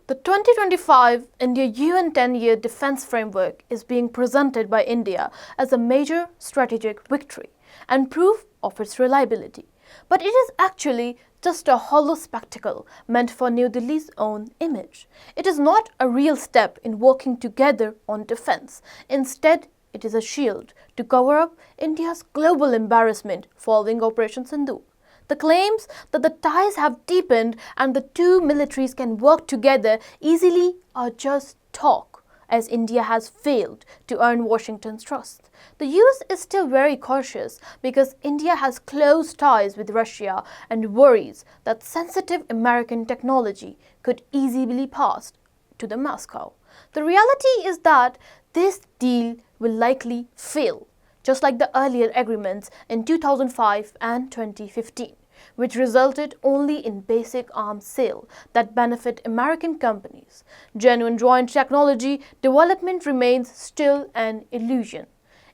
The 2025 India-UN 10-year defense framework is being presented by India as a major strategic victory and proof of its reliability. But it is actually just a hollow spectacle meant for New Delhi's own image. It is not a real step in working together on defense. Instead, it is a shield to cover up India's global embarrassment following Operation Sindoor. The claims that the ties have deepened and the two militaries can work together easily are just talk, as India has failed to earn Washington's trust. The US is still very cautious because India has close ties with Russia and worries that sensitive American technology could easily be passed to the Moscow. The reality is that this deal will likely fail, just like the earlier agreements in 2005 and 2015, which resulted only in basic arms sale that benefit American companies. Genuine joint technology development remains still an illusion.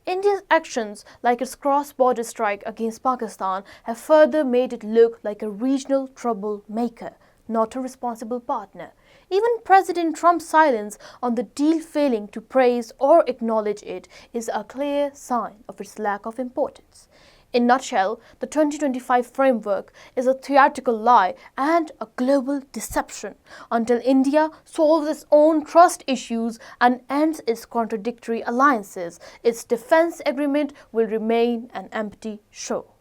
India's actions, like its cross-border strike against Pakistan, have further made it look like a regional troublemaker, not a responsible partner. Even President Trump's silence on the deal failing to praise or acknowledge it is a clear sign of its lack of importance. In a nutshell, the 2025 framework is a theatrical lie and a global deception. Until India solves its own trust issues and ends its contradictory alliances, its defense agreement will remain an empty show.